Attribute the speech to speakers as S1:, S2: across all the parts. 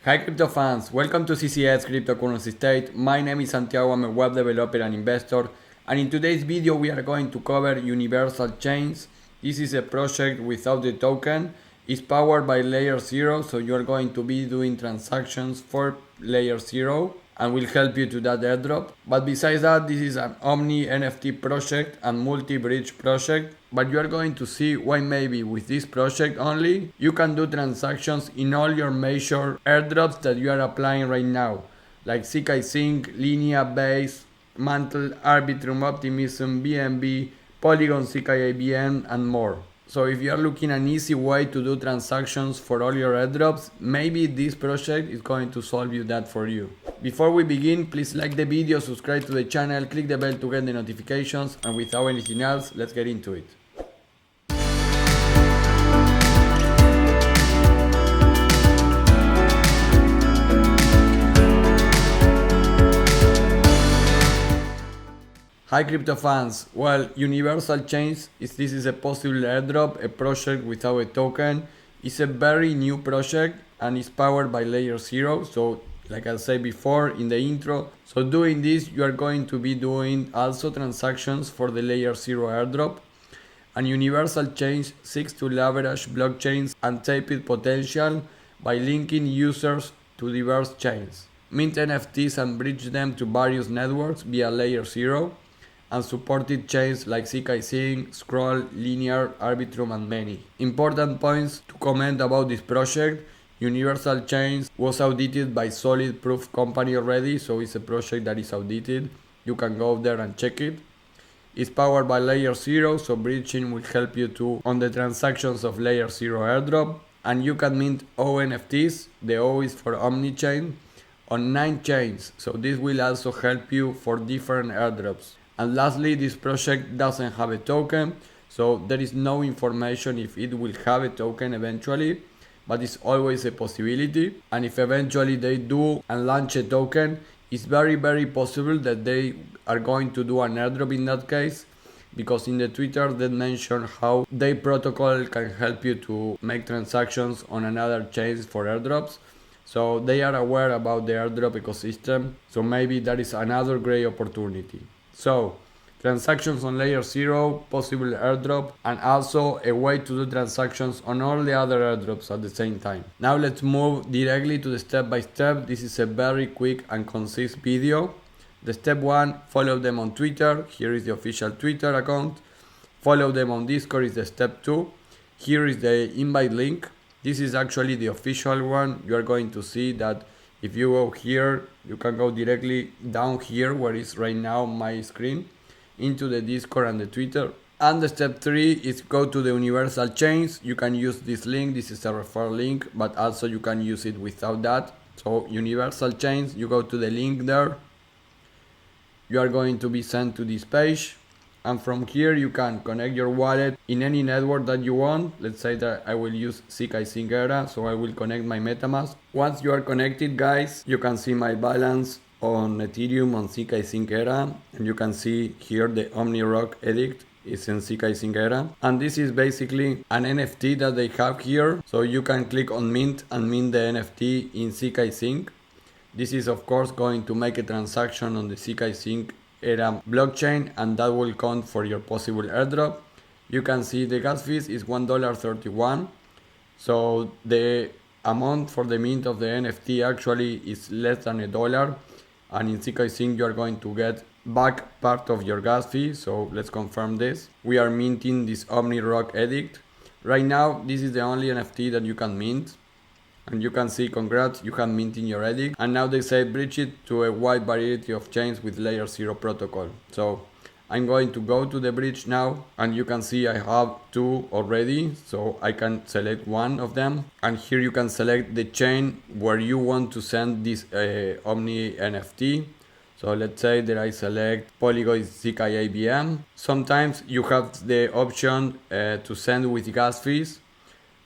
S1: Hi crypto fans, welcome to CCS Cryptocurrency State. My name is Santiago, I'm a web developer and investor, and in today's video we are going to cover Universal Chains. This is a project without the token. It's powered by Layer Zero, so you are going to be doing transactions for Layer Zero and will help you to that airdrop. But besides that, this is an Omni NFT project and multi-bridge project. But you are going to see why maybe with this project only, you can do transactions in all your major airdrops that you are applying right now. Like Zksync, Linea, Base, Mantle, Arbitrum, Optimism, BNB, Polygon, ZKABN, and more. So if you are looking an easy way to do transactions for all your airdrops, maybe this project is going to solve you that for you. Before we begin, please like the video, subscribe to the channel, click the bell to get the notifications, and without anything else, let's get into it. Hi crypto fans, well, Universal Chains, this is a possible airdrop, a project without a token. It's a very new project and it's powered by Layer Zero, so like I said before in the intro. So doing this, you are going to be doing also transactions for the Layer Zero airdrop. And Universal Chains seeks to leverage blockchains and tape potential by linking users to diverse chains, mint NFTs and bridge them to various networks via Layer Zero, and supported chains like Zksync, Scroll, Linear, Arbitrum, and many. Important points to comment about this project: Universal Chains was audited by Solid Proof Company already, so it's a project that is audited. You can go there and check it. It's powered by Layer Zero, so bridging will help you to on the transactions of Layer Zero airdrop. And you can mint ONFTs, the O is for Omnichain, on 9 chains, so this will also help you for different airdrops. And lastly, this project doesn't have a token, so there is no information if it will have a token eventually, but it's always a possibility. And if eventually they do and launch a token, it's very possible that they are going to do an airdrop in that case, because in the Twitter they mention how their protocol can help you to make transactions on another chains for airdrops. So they are aware about the airdrop ecosystem, so maybe that is another great opportunity. So, transactions on Layer Zero, possible airdrop, and also a way to do transactions on all the other airdrops at the same time. Now let's move directly to the step by step. This is a very quick and concise video. The step 1, follow them on Twitter. Here is the official Twitter account. Follow them on Discord is the step 2. Here is the invite link. This is actually the official one. You are going to see that if you go here, you can go directly down here where is right now my screen into the Discord and the Twitter. And the step 3 is go to the Universal Chains. You can use this link. This is a referral link, but also you can use it without that. So Universal Chains, you go to the link there. You are going to be sent to this page. And from here you can connect your wallet in any network that you want. Let's say that I will use Zksync Era, so I will connect my MetaMask. Once you are connected, guys, you can see my balance on Ethereum on Zksync Era, and you can see here the Omni Rock Edict is in Zksync Era. And this is basically an NFT that they have here, so you can click on mint and mint the NFT in Zksync. This is of course going to make a transaction on the Zksync Era blockchain, and that will count for your possible airdrop. You can see the gas fees is $1.31, so the amount for the mint of the NFT actually is less than $1, and in Zksync you are going to get back part of your gas fee. So let's confirm this. We are minting this Omni Rock Edict. Right now this is the only NFT that you can mint. And you can see, congrats, you have minted your edict. And now they say bridge it to a wide variety of chains with Layer Zero protocol. So I'm going to go to the bridge now, and you can see I have 2 already, so I can select one of them. And here you can select the chain where you want to send this Omni NFT. So let's say that I select Polygon ZKABN. Sometimes you have the option to send with gas fees.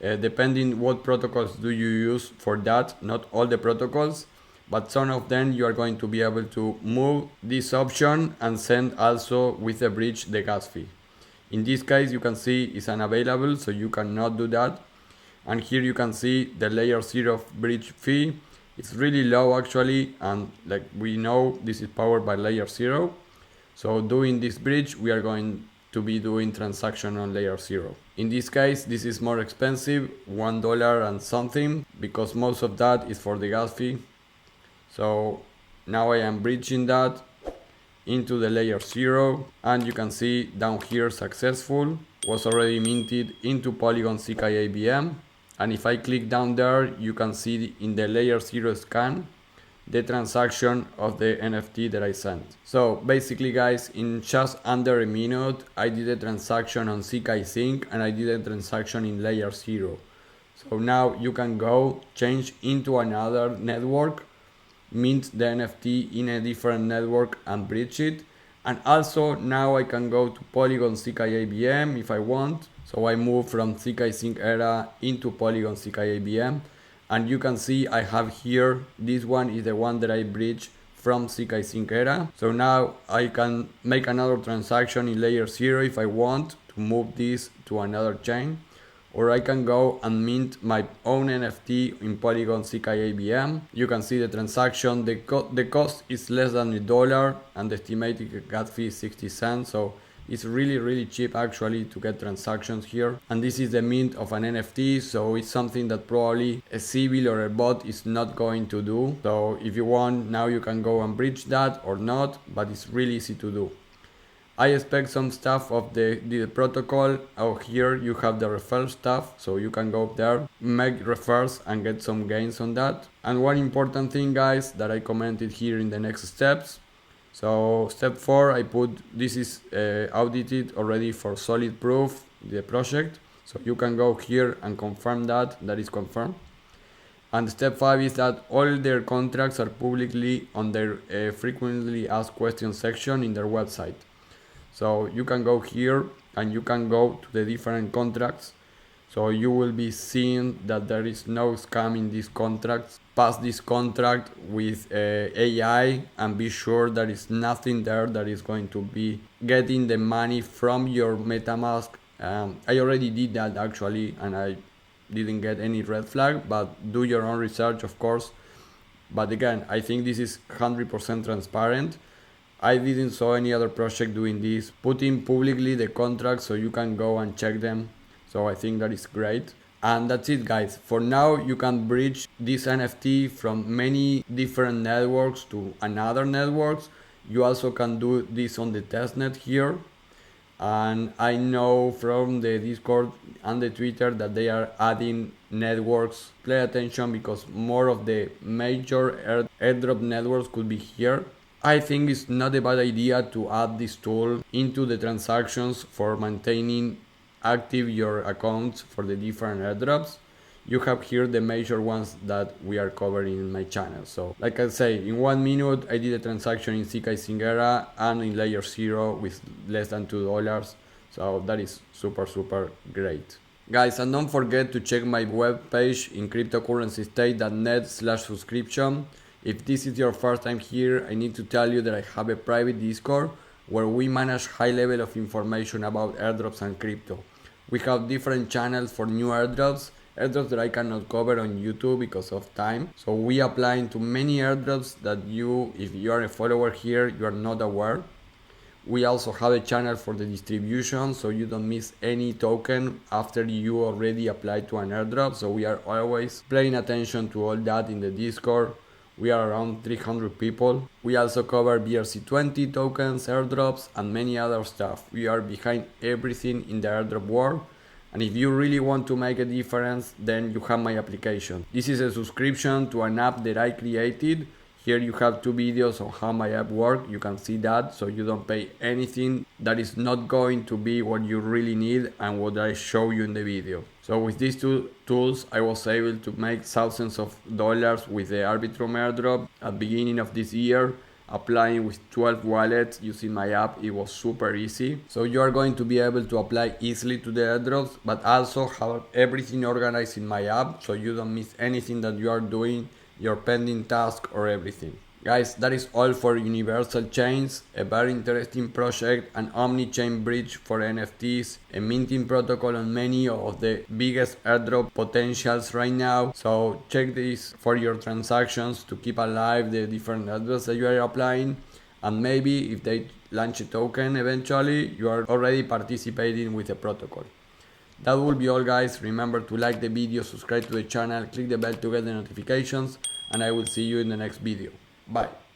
S1: Depending what protocols do you use for that, not all the protocols, but some of them you are going to be able to move this option and send also with the bridge the gas fee. In this case you can see it's unavailable, so you cannot do that. And here you can see the Layer Zero bridge fee It's really low actually, and like we know this is powered by Layer Zero. So doing this bridge, we are going to be doing transaction on Layer Zero. In this case, this is more expensive, $1 and something, because most of that is for the gas fee. So now I am bridging that into the Layer Zero, and you can see down here successful, was already minted into Polygon Zcash ABM. And if I click down there, you can see in the Layer Zero scan the transaction of the NFT that I sent. So basically guys, in just under a minute, I did a transaction on Zksync and I did a transaction in Layer Zero. So now you can go change into another network, mint the NFT in a different network and bridge it. And also now I can go to Polygon Zcash ABM if I want. So I move from Zksync era into Polygon Zcash ABM. And you can see I have here, this one is the one that I bridged from Zksync era. So now I can make another transaction in Layer Zero if I want to move this to another chain. Or I can go and mint my own NFT in Polygon Zcash ABM. You can see the transaction, the cost is less than $1 and the estimated gas fee is 60 cents. So it's really cheap actually to get transactions here. And this is the mint of an NFT, so it's something that probably a civil or a bot is not going to do. So if you want, now you can go and bridge that or not, but it's really easy to do. I expect some stuff of the protocol. Out here you have the refer stuff, so you can go there, make refers and get some gains on that. And one important thing guys that I commented here in the next steps. So step 4, I put this is audited already for solid proof, the project. So you can go here and confirm that is confirmed. And step 5 is that all their contracts are publicly on their frequently asked questions section in their website. So you can go here and you can go to the different contracts. So you will be seeing that there is no scam in these contracts. Pass this contract with AI and be sure there is nothing there that is going to be getting the money from your MetaMask. I already did that actually and I didn't get any red flag, but do your own research of course. But again, I think this is 100% transparent. I didn't saw any other project doing this, putting publicly the contracts so you can go and check them. So I think that is great. And that's it guys. For now you can bridge this NFT from many different networks to another networks. You also can do this on the testnet here. And I know from the Discord and the Twitter that they are adding networks. Pay attention because more of the major airdrop networks could be here. I think it's not a bad idea to add this tool into the transactions for maintaining active your accounts for the different airdrops. You have here the major ones that we are covering in my channel. So like I say, in 1 minute I did a transaction in Zksync era and in Layer Zero with less than $2. So that is super great. Guys, and don't forget to check my webpage in cryptocurrencystate.net/subscription. If this is your first time here, I need to tell you that I have a private Discord where we manage high level of information about airdrops and crypto. We have different channels for new airdrops that I cannot cover on YouTube because of time. So we apply into many airdrops that you, if you are a follower here, you are not aware. We also have a channel for the distribution so you don't miss any token after you already applied to an airdrop. So we are always paying attention to all that in the Discord. We are around 300 people. We also cover BRC20 tokens, airdrops, and many other stuff. We are behind everything in the airdrop world. And if you really want to make a difference, then you have my application. This is a subscription to an app that I created. Here you have 2 videos on how my app works. You can see that, so you don't pay anything that is not going to be what you really need and what I show you in the video. So with these 2 tools, I was able to make thousands of dollars with the Arbitrum airdrop at the beginning of this year. Applying with 12 wallets using my app, it was super easy. So you are going to be able to apply easily to the airdrops, but also have everything organized in my app so you don't miss anything that you are doing, your pending task or everything. Guys, that is all for Universal Chains, a very interesting project, an omni-chain bridge for NFTs, a minting protocol on many of the biggest airdrop potentials right now. So check this for your transactions to keep alive the different airdrops that you are applying. And maybe if they launch a token eventually, you are already participating with the protocol. That will be all, guys. Remember to like the video, subscribe to the channel, click the bell to get the notifications, and I will see you in the next video. Bye.